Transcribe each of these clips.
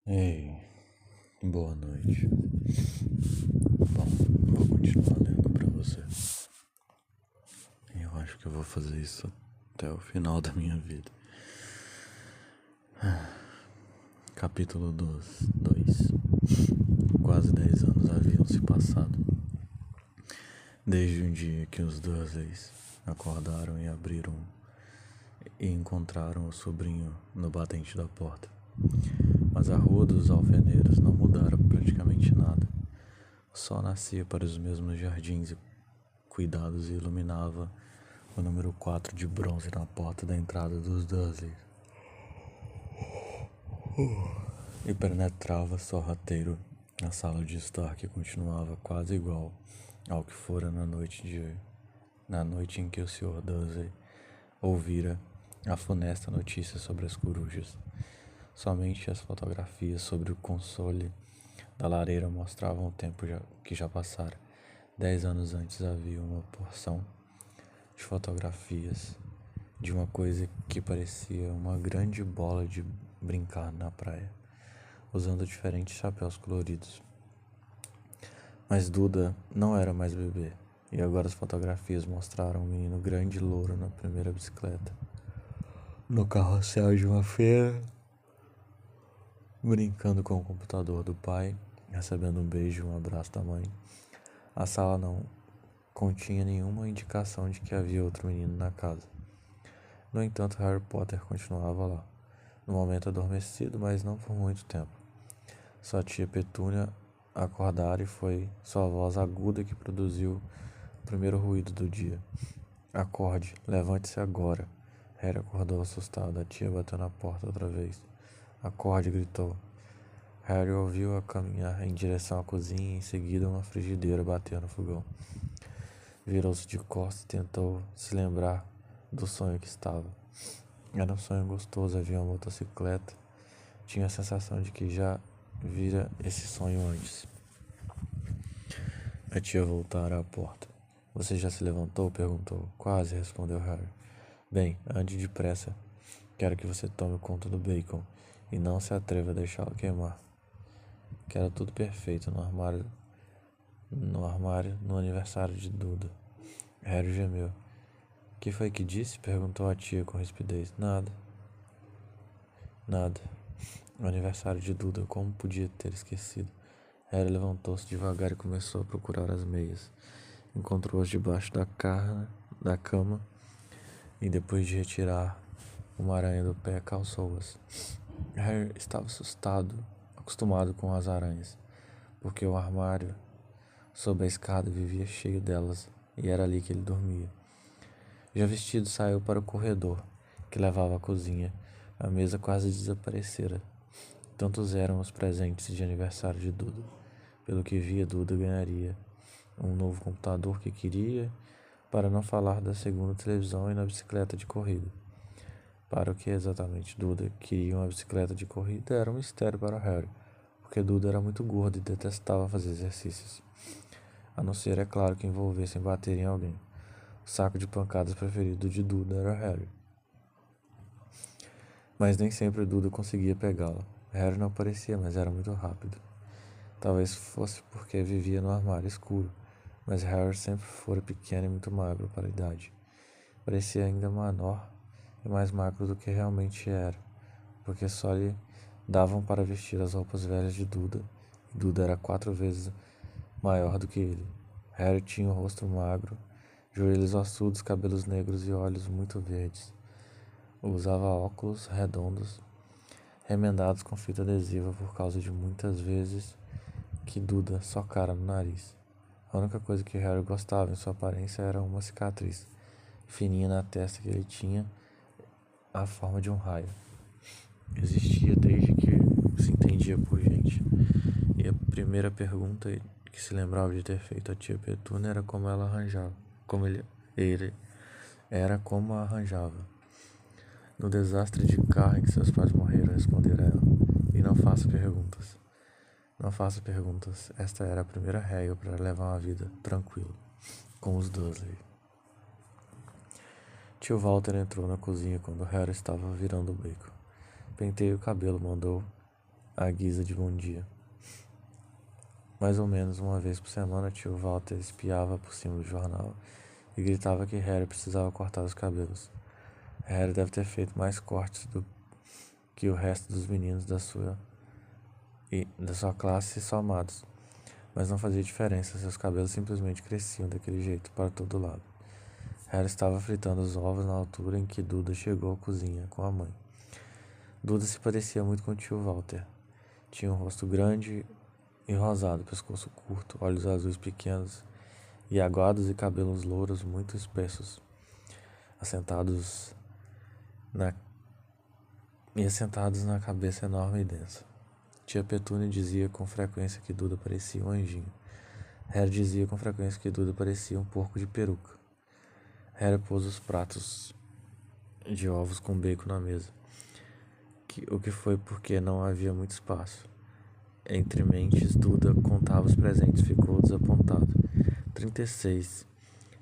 Ei, boa noite. Bom, vou continuar lendo pra você. Eu acho que eu vou fazer isso até o final da minha vida. Capítulo 2. Quase 10 anos haviam se passado desde um dia que os Dursleys acordaram e abriram e encontraram o sobrinho no batente da porta. Mas a rua dos alfeneiros não mudara praticamente nada. O sol nascia para os mesmos jardins e cuidados e iluminava o número 4 de bronze na porta da entrada dos Dursleys. E penetrava sorrateiro na sala de estar, que continuava quase igual ao que fora na noite em que o Sr. Dursley ouvira a funesta notícia sobre as corujas. Somente as fotografias sobre o console da lareira mostravam o tempo que já passara. 10 anos antes havia uma porção de fotografias de uma coisa que parecia uma grande bola de brincar na praia, usando diferentes chapéus coloridos. Mas Duda não era mais bebê, e agora as fotografias mostraram um menino grande e louro na primeira bicicleta, no carrossel de uma feira, brincando com o computador do pai, recebendo um beijo e um abraço da mãe. A sala não continha nenhuma indicação de que havia outro menino na casa. No entanto, Harry Potter continuava lá, no momento adormecido, mas não por muito tempo. Sua tia Petúnia acordara e foi sua voz aguda que produziu o primeiro ruído do dia. Acorde, levante-se agora. Harry acordou assustado. A tia bateu na porta outra vez. Acorde, gritou. Harry ouviu-a caminhar em direção à cozinha e em seguida uma frigideira bateu no fogão. Virou-se de costas e tentou se lembrar do sonho que estava. Era um sonho gostoso, havia uma motocicleta. Tinha a sensação de que já vira esse sonho antes. A tia voltara à porta. Você já se levantou? Perguntou. Quase, respondeu Harry. Bem, ande depressa. Quero que você tome conta do bacon e não se atreva a deixá-lo queimar. Quero tudo perfeito no armário no aniversário de Duda. Harry gemeu. Que foi que disse? Perguntou a tia com rispidez. Nada. O aniversário de Duda, como podia ter esquecido? Harry levantou-se devagar e começou a procurar as meias. Encontrou-as debaixo da cama e depois de retirar uma aranha do pé, calçou-as. Harry estava assustado, acostumado com as aranhas, porque o armário sob a escada vivia cheio delas e era ali que ele dormia. Já vestido, saiu para o corredor que levava à cozinha. A mesa quase desaparecera. Tantos eram os presentes de aniversário de Duda. Pelo que via, Duda ganharia um novo computador que queria, para não falar da segunda televisão e na bicicleta de corrida. Para o que exatamente Duda queria uma bicicleta de corrida era um mistério para Harry, porque Duda era muito gordo e detestava fazer exercícios. A não ser, é claro, que envolvessem bater em alguém. O saco de pancadas preferido de Duda era Harry. Mas nem sempre Duda conseguia pegá-la. Harry não aparecia, mas era muito rápido. Talvez fosse porque vivia no armário escuro, mas Harry sempre fora pequeno e muito magro para a idade. Parecia ainda menor e mais magro do que realmente era, porque só lhe davam para vestir as roupas velhas de Duda, e Duda era 4 vezes maior do que ele. Harry tinha o rosto magro, joelhos ossudos, cabelos negros e olhos muito verdes. Usava óculos redondos, remendados com fita adesiva por causa de muitas vezes que Duda socara no nariz. A única coisa que Harry gostava em sua aparência era uma cicatriz fininha na testa que ele tinha a forma de um raio. Existia desde que se entendia por gente. E a primeira pergunta que se lembrava de ter feito a tia Petúnia era como ela arranjava, como a arranjava. No desastre de carro em que seus pais morreram, respondera ela. E não faça perguntas. Não faça perguntas. Esta era a primeira regra para levar uma vida tranquila com os Dursley. Tio Walter entrou na cozinha quando Harry estava virando o bacon. Penteie o cabelo, mandou à guisa de bom dia. Mais ou menos uma vez por semana, tio Walter espiava por cima do jornal e gritava que Harry precisava cortar os cabelos. Harry deve ter feito mais cortes do que o resto dos meninos da sua classe somados, mas não fazia diferença, seus cabelos simplesmente cresciam daquele jeito para todo lado. Harry estava fritando os ovos na altura em que Duda chegou à cozinha com a mãe. Duda se parecia muito com o tio Walter. Tinha um rosto grande e rosado, pescoço curto, olhos azuis pequenos e aguados e cabelos louros muito espessos, assentados na cabeça enorme e densa. Tia Petúnia dizia com frequência que Duda parecia um anjinho. Harry dizia com frequência que Duda parecia um porco de peruca. Harry pôs os pratos de ovos com bacon na mesa, o que foi porque não havia muito espaço. Entre mentes, Duda contava os presentes, ficou desapontado. 36,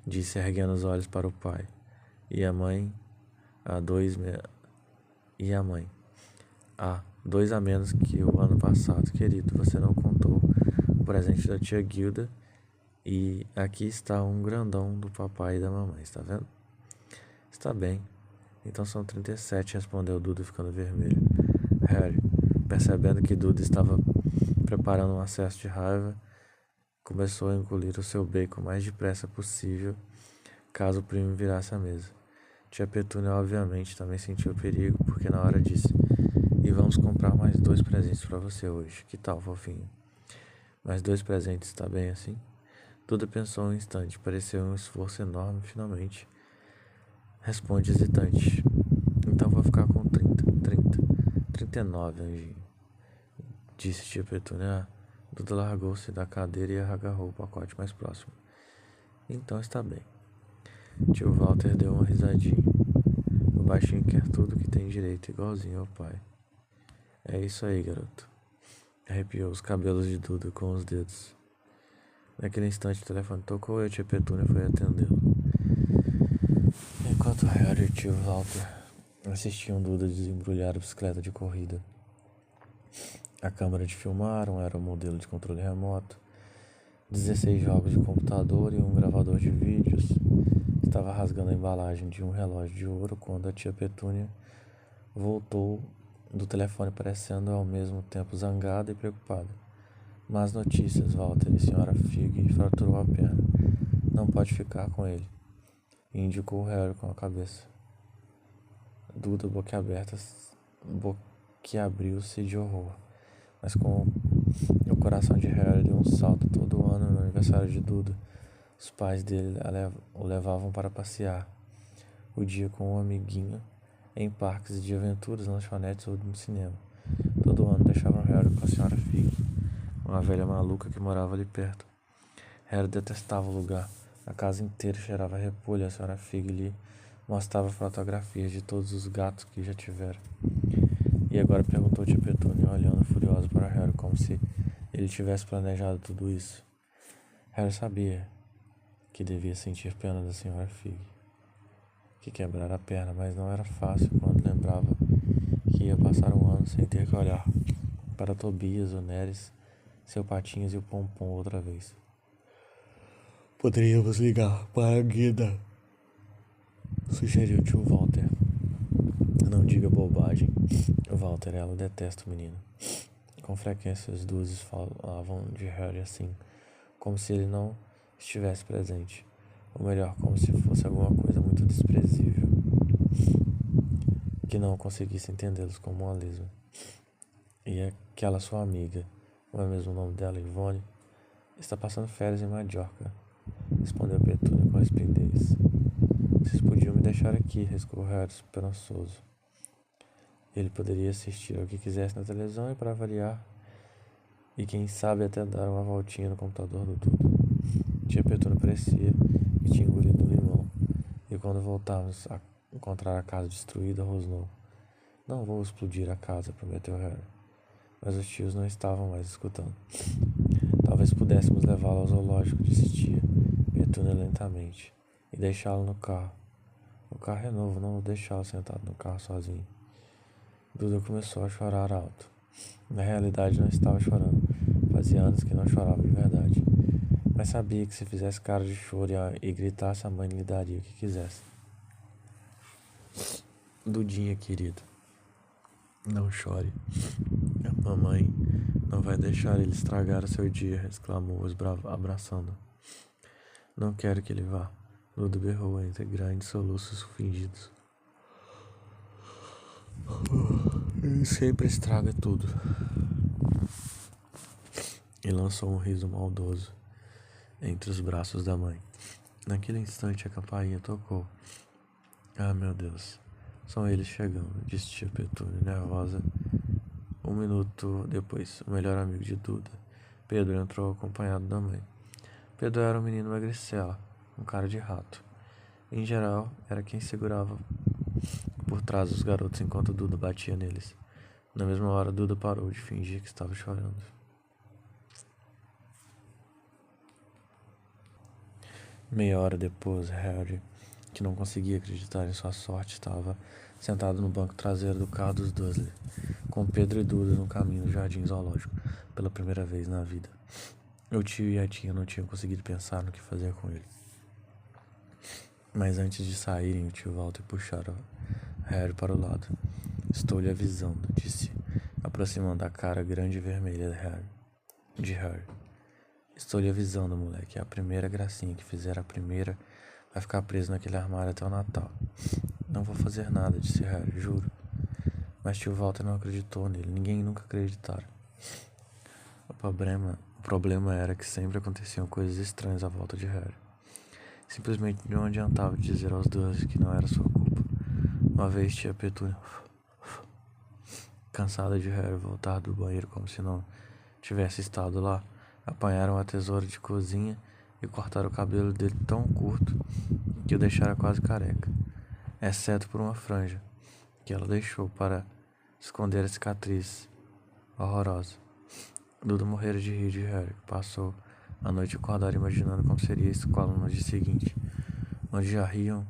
disse erguendo os olhos para o pai. E a mãe? Dois a menos que o ano passado, querido. Você não contou o presente da tia Guilda. E aqui está um grandão do papai e da mamãe, está vendo? Está bem. Então são 37, respondeu Duda, ficando vermelho. Harry, percebendo que Duda estava preparando um acesso de raiva, começou a engolir o seu bacon o mais depressa possível, caso o primo virasse a mesa. Tia Petúnia, obviamente, também sentiu o perigo, porque na hora disse: e vamos comprar mais 2 presentes para você hoje. Que tal, fofinho? Mais 2 presentes, está bem assim? Duda pensou um instante, pareceu um esforço enorme, finalmente. Responde hesitante. Então vou ficar com 39, anjinho. Disse tia Petúnia. Duda largou-se da cadeira e agarrou o pacote mais próximo. Então está bem. Tio Walter deu uma risadinha. O baixinho quer tudo que tem direito, igualzinho ao pai. É isso aí, garoto. Arrepiou os cabelos de Duda com os dedos. Naquele instante o telefone tocou e a tia Petúnia foi atendê-lo. Enquanto Harry e tio Walter assistiam Duda desembrulhar a bicicleta de corrida. A câmera de filmar era um modelo de controle remoto, 16 jogos de computador e um gravador de vídeos. Estava rasgando a embalagem de um relógio de ouro quando a tia Petúnia voltou do telefone, parecendo ao mesmo tempo zangada e preocupada. Más notícias, Walter, e Sra. Fig fraturou a perna. Não pode ficar com ele, indicou Harry com a cabeça. Duda, boquiabriu-se de horror, mas com o coração de Harry deu um salto. Todo ano, no aniversário de Duda, os pais dele o levavam para passear o dia com um amiguinho em parques de aventuras, lanchonetes ou no cinema. Todo ano deixavam Harry com a Sra. Fig, uma velha maluca que morava ali perto. Harry detestava o lugar. A casa inteira cheirava a repolho. A Sra. Fig lhe mostrava fotografias de todos os gatos que já tivera. E agora, perguntou tia Petúnia, olhando furiosa para Harry, como se ele tivesse planejado tudo isso. Harry sabia que devia sentir pena da Sra. Fig, que quebrara a perna, mas não era fácil quando lembrava que ia passar um ano sem ter que olhar para Tobias, o Neres, seu Patinhas e o Pompom outra vez. Poderíamos ligar para a Guida, sugeriu tio Walter. Não diga bobagem, Walter, ela detesta o menino. Com frequência as duas falavam de Harry assim, como se ele não estivesse presente. Ou melhor, como se fosse alguma coisa muito desprezível, que não conseguisse entendê-los como uma lesma. E aquela sua amiga, não é mesmo o nome dela, Ivone, está passando férias em Majorca, respondeu Petúnia com rispidez. Vocês podiam me deixar aqui, resmungou Harry esperançoso. Ele poderia assistir ao que quisesse na televisão e, para avaliar, e quem sabe até dar uma voltinha no computador do Duda. Tia Petúnia parecia que tinha engolido um limão, e quando voltávamos a encontrar a casa destruída, rosnou. Não vou explodir a casa, prometeu Harry. Mas os tios não estavam mais escutando. Talvez pudéssemos levá-lo ao zoológico, disse tia Petúnia lentamente, e deixá-lo no carro. O carro é novo, não vou deixá-lo sentado no carro sozinho. Duda começou a chorar alto. Na realidade, não estava chorando. Fazia anos que não chorava de verdade. Mas sabia que se fizesse cara de choro e gritasse, a mãe lhe daria o que quisesse. Dudinha, querido, não chore. A mamãe não vai deixar ele estragar o seu dia, exclamou, abraçando. Não quero que ele vá. Duda berrou entre grandes soluços fingidos. Ele sempre estraga tudo. E lançou um riso maldoso entre os braços da mãe. Naquele instante a campainha tocou. Ah, meu Deus, são eles chegando, disse tia Petúnia, nervosa. 1 minuto depois, o melhor amigo de Duda, Pedro, entrou acompanhado da mãe. Pedro era um menino magricela, um cara de rato. Em geral, era quem segurava por trás dos garotos enquanto Duda batia neles. Na mesma hora, Duda parou de fingir que estava chorando. Meia hora depois, Harry, que não conseguia acreditar em sua sorte, estava sentado no banco traseiro do carro dos Dursley, com Pedro e Duda no caminho do jardim zoológico, pela primeira vez na vida. O tio e a tia não tinham conseguido pensar no que fazer com ele. Mas antes de saírem, o tio Walter puxara Harry para o lado. Estou lhe avisando, disse, aproximando a cara grande e vermelha de Harry. Estou lhe avisando, moleque. A primeira gracinha que fizer a primeira vai ficar preso naquele armário até o Natal. Não vou fazer nada, disse Harry, juro. Mas tio Walter não acreditou nele. Ninguém nunca acreditara. O problema era que sempre aconteciam coisas estranhas à volta de Harry. Simplesmente não adiantava dizer aos dois que não era sua culpa. Uma vez tia Petúnia, cansada de Harry voltar do banheiro como se não tivesse estado lá, apanharam a tesoura de cozinha e cortaram o cabelo dele tão curto que o deixara quase careca, exceto por uma franja que ela deixou para esconder a cicatriz horrorosa. Duda morrera de rir de Harry, que passou a noite acordada imaginando como seria a escola no dia seguinte, onde já riam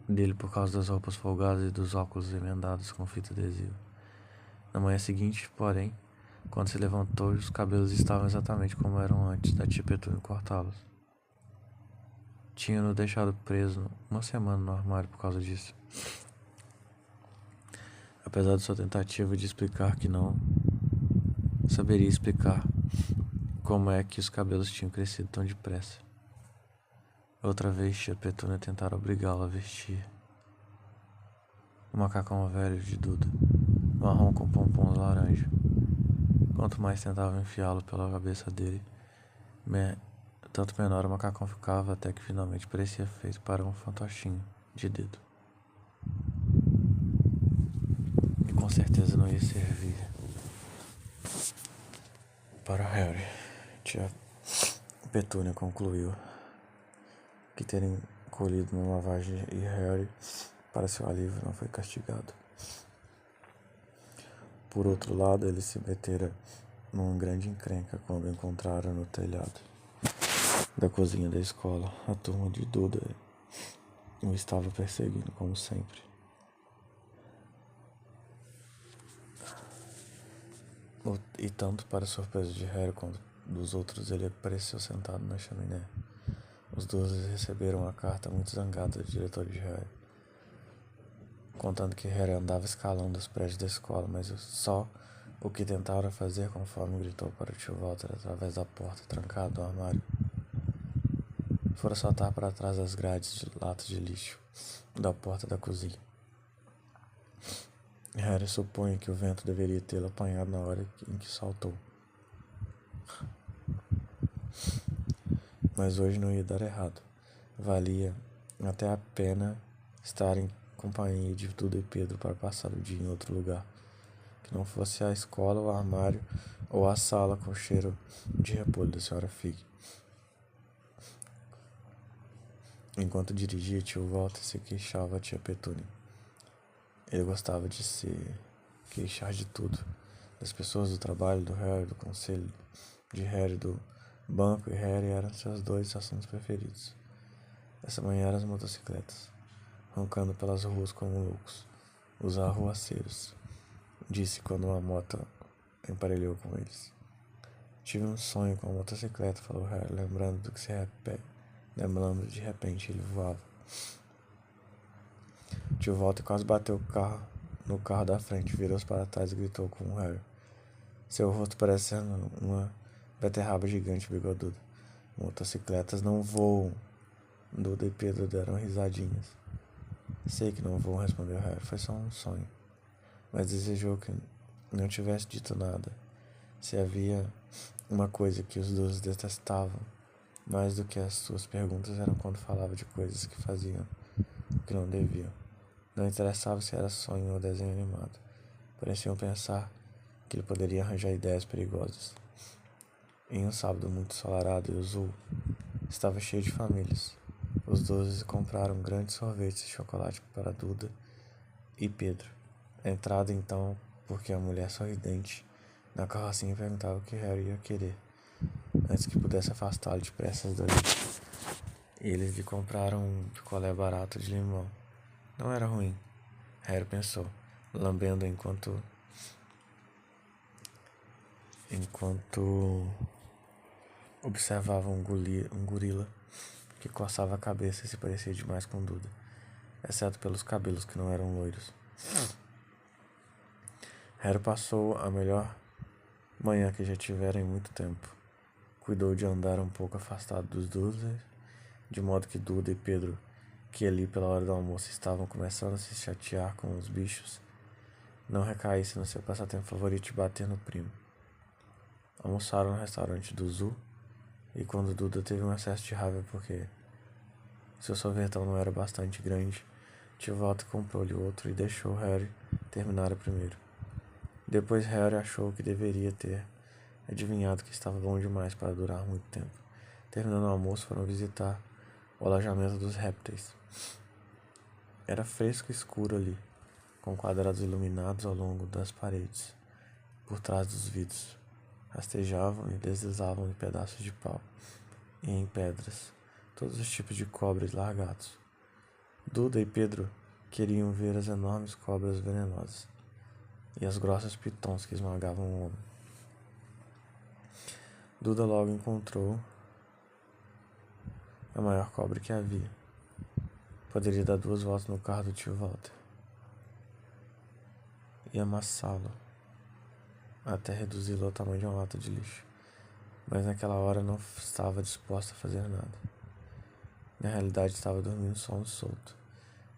dele por causa das roupas folgadas e dos óculos emendados com fita adesiva. Na manhã seguinte, porém, quando se levantou, os cabelos estavam exatamente como eram antes da tia Petúnia cortá-los. Tinha-no deixado preso 1 semana no armário por causa disso. Apesar de sua tentativa de explicar que não saberia explicar como é que os cabelos tinham crescido tão depressa. Outra vez, tia Petúnia tentara obrigá-lo a vestir o macacão velho de Duda, marrom com pompons laranja. Quanto mais tentava enfiá-lo pela cabeça dele, tanto menor o macacão ficava, até que finalmente parecia feito para um fantochinho de dedo. E com certeza não ia servir para Harry. Tia Petúnia concluiu que terem colhido uma lavagem e Harry, para seu alívio, não foi castigado. Por outro lado, ele se metera numa grande encrenca quando encontrara no telhado da cozinha da escola. A turma de Duda o estava perseguindo, como sempre. E tanto para surpresa de Harry quanto dos outros, ele apareceu sentado na chaminé. Os dois receberam uma carta muito zangada do diretor de Harry, contando que Harry andava escalando os prédios da escola, mas só o que tentaram fazer, conforme gritou para o tio Walter através da porta trancada do armário, fora saltar para trás das grades de latas de lixo da porta da cozinha. Harry supunha que o vento deveria tê-lo apanhado na hora em que saltou. Mas hoje não ia dar errado. Valia até a pena estar em companhia de Duda e Pedro para passar o dia em outro lugar, que não fosse a escola, o armário ou a sala com cheiro de repolho da senhora Fig. Enquanto dirigia, tio Walter se queixava a tia Petúnia. Ele gostava de se queixar de tudo, das pessoas, do trabalho, do Harry, do conselho de Harry, do banco, e Harry eram seus dois assuntos preferidos. Essa manhã eram as motocicletas, roncando pelas ruas como loucos, os arruaceiros, disse quando uma moto emparelhou com eles. Tive um sonho com a motocicleta, falou Harry, lembrando de repente ele voava. Tio Walter quase bateu no carro da frente, virou-se para trás e gritou com o Harry. Seu rosto parecendo uma beterraba gigante bigoduda. Motocicletas não voam. Duda e Pedro deram risadinhas. Sei que não voam, respondeu Harry. Foi só um sonho. Mas desejou que não tivesse dito nada. Se havia uma coisa que os dois detestavam, mais do que as suas perguntas, eram quando falava de coisas que faziam o que não deviam. Não interessava se era sonho ou desenho animado. Pareciam pensar que ele poderia arranjar ideias perigosas. Em um sábado muito ensolarado e azul, estava cheio de famílias. Os 12 compraram grandes sorvetes de chocolate para Duda e Pedro. A entrada, então, porque a mulher sorridente na carrocinha perguntava o que Harry ia querer, antes que pudesse afastá-lo depressa dali. Eles lhe compraram um picolé barato de limão. Não era ruim, Harry pensou, lambendo enquanto observava um gorila que coçava a cabeça e se parecia demais com Duda, exceto pelos cabelos que não eram loiros. Harry passou a melhor manhã que já tivera em muito tempo. Cuidou de andar um pouco afastado dos Dursley, de modo que Duda e Pedro, que ali pela hora do almoço estavam começando a se chatear com os bichos, não recaísse no seu passatempo favorito de bater no primo. Almoçaram no restaurante do Zoo, e quando Duda teve um acesso de raiva porque seu sorvetão não era bastante grande, tio Walter comprou-lhe outro e deixou Harry terminar o primeiro. Depois Harry achou que deveria ter adivinhado que estava bom demais para durar muito tempo. Terminando o almoço, foram visitar o alojamento dos répteis. Era fresco e escuro ali, com quadrados iluminados ao longo das paredes, por trás dos vidros. Rastejavam e deslizavam em pedaços de pau e em pedras, todos os tipos de cobras largados. Duda e Pedro queriam ver as enormes cobras venenosas e as grossas pitons que esmagavam o homem. Duda logo encontrou a maior cobra que havia. Poderia dar 2 voltas no carro do tio Walter e amassá-lo até reduzi-lo ao tamanho de uma lata de lixo. Mas naquela hora não estava disposta a fazer nada. Na realidade estava dormindo sono solto.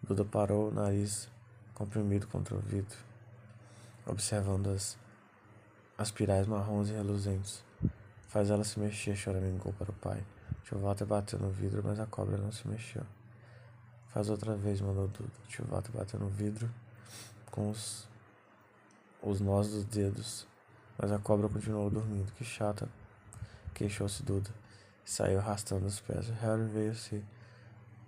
Duda parou o nariz comprimido contra o vidro, observando as pirais marrons e reluzentes. Faz ela se mexer, choramingou para o pai. Tio Walter bateu no vidro, mas a cobra não se mexeu. Faz outra vez, mandou Duda. Tio Walter bateu no vidro com os nós dos dedos, mas a cobra continuou dormindo. Que chata, queixou-se Duda. Saiu arrastando os pés. Harry veio se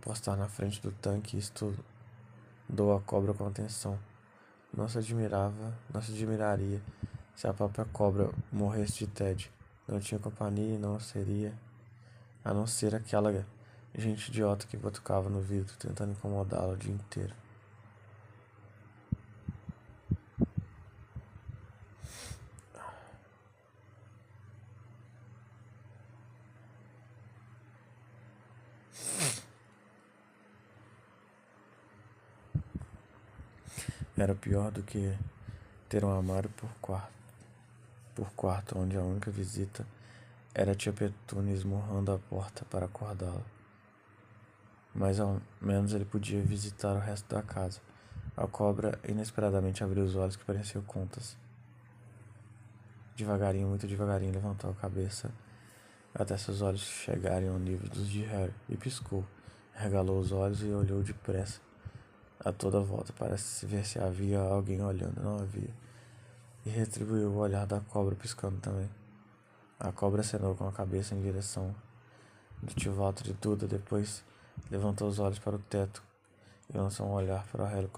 postar na frente do tanque e estudou a cobra com atenção. Não se admiraria se a própria cobra morresse de tédio. Não tinha companhia e não seria, a não ser aquela gente idiota que batucava no vidro, tentando incomodá-la o dia inteiro. Era pior do que ter um armário por quarto, onde a única visita era a tia Petúnia esmurrando a porta para acordá-la. Mas ao menos ele podia visitar o resto da casa. A cobra inesperadamente abriu os olhos que pareciam contas. Devagarinho, muito devagarinho, levantou a cabeça até seus olhos chegarem ao nível dos de Harry e piscou. Regalou os olhos e olhou depressa a toda volta para ver se havia alguém olhando. Não havia. E retribuiu o olhar da cobra piscando também. A cobra acenou com a cabeça em direção do tio Walter e Duda, depois levantou os olhos para o teto e lançou um olhar para Harry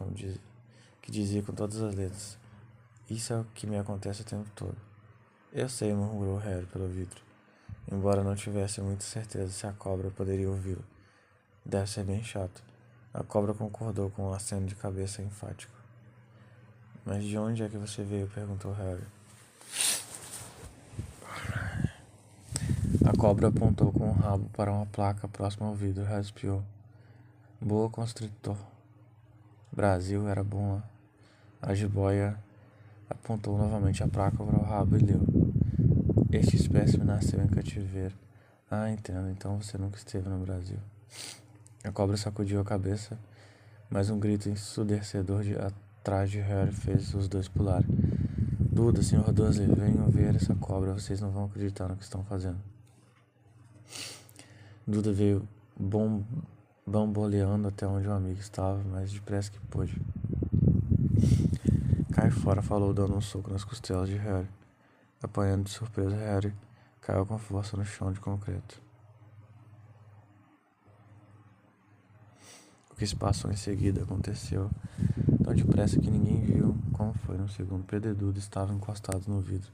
que dizia com todas as letras: Isso é o que me acontece o tempo todo. Eu sei, murmurou Harry pelo vidro, embora não tivesse muita certeza se a cobra poderia ouvi-lo. Deve ser bem chato. A cobra concordou com um aceno de cabeça enfático. Mas de onde é que você veio? Perguntou Harry. A cobra apontou com o rabo para uma placa próxima ao vidro e espiou. Boa constritor. Brasil era bom. A jiboia apontou novamente a placa para o rabo e leu. Este espécime nasceu em cativeiro. Ah, entendo. Então você nunca esteve no Brasil. A cobra sacudiu a cabeça, mas um grito ensurdecedor de atrás de Harry fez os dois pularem. Duda, Sr. Dursley, venham ver essa cobra. Vocês não vão acreditar no que estão fazendo. Duda veio bamboleando até onde o amigo estava, mais depressa que pôde. Cai fora, falou, dando um soco nas costelas de Harry. Apanhando de surpresa, Harry caiu com força no chão de concreto. O que se passou em seguida aconteceu tão depressa que ninguém viu como foi. No segundo, Pedro e Duda estavam encostados no vidro.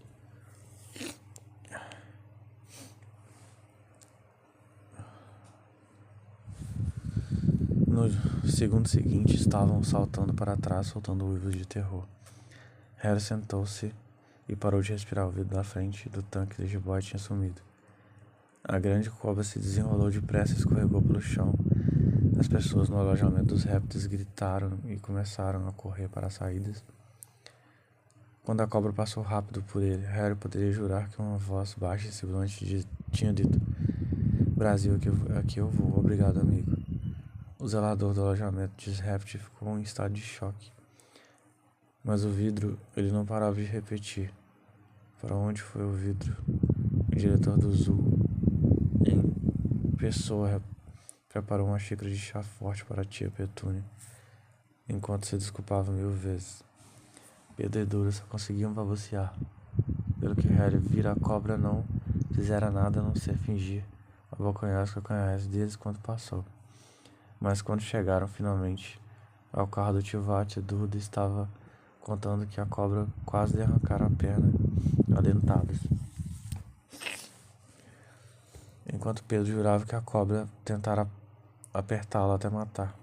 No segundo seguinte, estavam saltando para trás, soltando uivos de terror. Harry sentou-se e parou de respirar. O vidro da frente do tanque de jiboia tinha sumido. A grande cobra se desenrolou depressa e escorregou pelo chão. As pessoas no alojamento dos répteis gritaram e começaram a correr para as saídas. Quando a cobra passou rápido por ele, Harry poderia jurar que uma voz baixa e sibilante tinha dito: Brasil, aqui eu vou, obrigado, amigo. O zelador do alojamento de répteis ficou em estado de choque. Mas o vidro, ele não parava de repetir. Para onde foi o vidro? O diretor do zoo, em pessoa, preparou uma xícara de chá forte para a tia Petúnia, enquanto se desculpava 1000 vezes. Pedro e Duda só conseguiam balbuciar. Pelo que Harry vira, a cobra não fizera nada a não ser fingir abocanhar os calcanhares deles quando passou. Mas quando chegaram finalmente ao carro do tio Vat, Duda estava contando que a cobra quase lhe arrancara a perna a dentadas. Enquanto Pedro jurava que a cobra tentara apertá-lo até matar.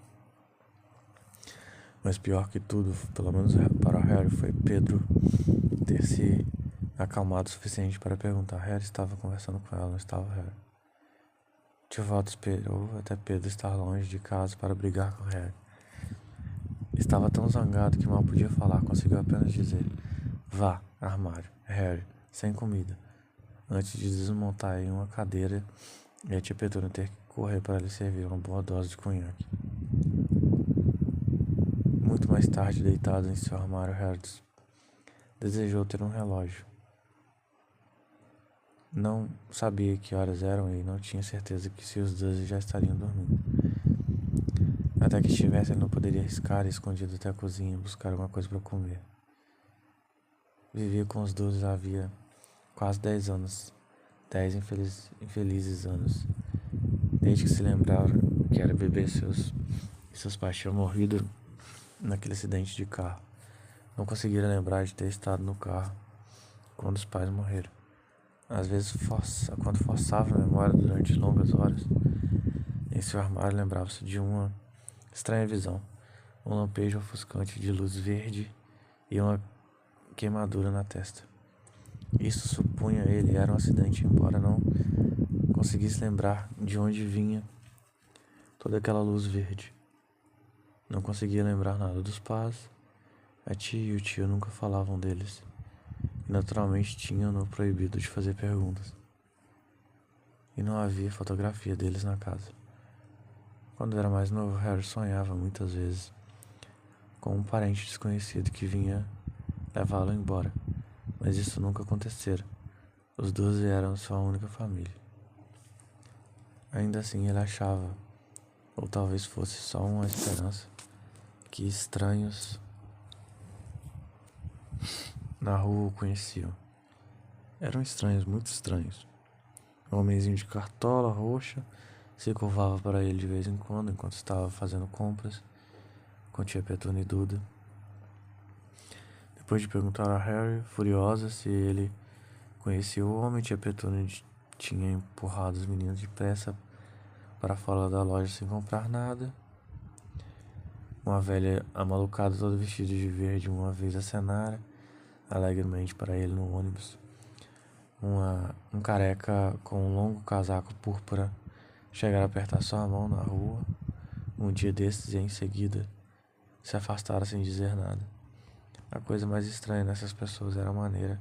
Mas pior que tudo, pelo menos para Harry, foi Pedro ter se acalmado o suficiente para perguntar. Harry estava conversando com ela, não estava Harry. Tio Walter esperou até Pedro estar longe de casa para brigar com Harry. Estava tão zangado que mal podia falar, conseguiu apenas dizer: Vá, armário, Harry, sem comida, antes de desmontar em uma cadeira e a tia Petúnia ter que correr para lhe servir uma boa dose de conhaque. Muito mais tarde, deitado em seu armário, Harry desejou ter um relógio. Não sabia que horas eram e não tinha certeza que se os 12 já estariam dormindo. Até que estivesse, ele não poderia arriscar, escondido até a cozinha, buscar alguma coisa para comer. Vivia com os 12 havia quase 10 anos. 10 infelizes anos. Desde que se lembrava que era bebê, seus pais tinham morrido naquele acidente de carro. Não conseguira lembrar de ter estado no carro quando os pais morreram. Às vezes, quando forçava a memória durante longas horas, em seu armário lembrava-se de uma estranha visão. Um lampejo ofuscante de luz verde e uma queimadura na testa. Isso, supunha ele, era um acidente, embora não conseguisse lembrar de onde vinha toda aquela luz verde. Não conseguia lembrar nada dos pais. A tia e o tio nunca falavam deles. E naturalmente tinham-no proibido de fazer perguntas. E não havia fotografia deles na casa. Quando era mais novo, Harry sonhava muitas vezes com um parente desconhecido que vinha levá-lo embora. Mas isso nunca acontecera. Os 12 eram sua única família. Ainda assim, ele achava, ou talvez fosse só uma esperança, que estranhos na rua o conheciam. Eram estranhos, muito estranhos. Um homenzinho de cartola roxa se curvava para ele de vez em quando, enquanto estava fazendo compras com tia Petúnia e Duda. Depois de perguntar a Harry, furiosa, se ele conhecia o homem, tia Petúnia tinha empurrado os meninos depressa para fora da loja sem comprar nada. Uma velha amalucada toda vestida de verde uma vez acenara alegremente para ele no ônibus. Um careca com um longo casaco púrpura chegara a apertar sua mão na rua um dia desses e em seguida se afastara sem dizer nada. A coisa mais estranha nessas pessoas era a maneira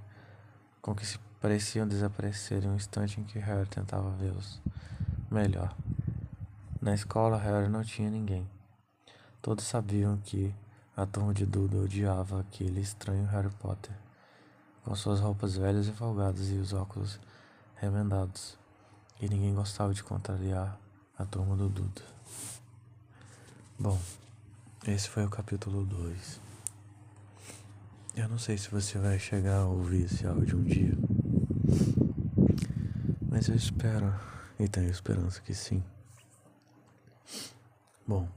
com que se pareciam desaparecer em um instante em que Harry tentava vê-los melhor. Na escola, Harry não tinha ninguém. Todos sabiam que a turma de Dudley odiava aquele estranho Harry Potter, com suas roupas velhas e folgadas e os óculos remendados, e ninguém gostava de contrariar a turma do Dudley. Bom, esse foi o capítulo 2. Eu não sei se você vai chegar a ouvir esse áudio um dia, mas eu espero e tenho esperança que sim. Bom,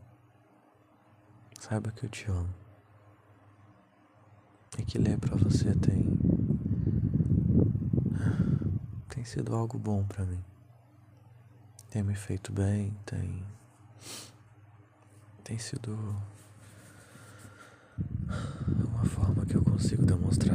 saiba que eu te amo e que ler pra você tem sido algo bom pra mim. Tem me feito bem, tem sido uma forma que eu consigo demonstrar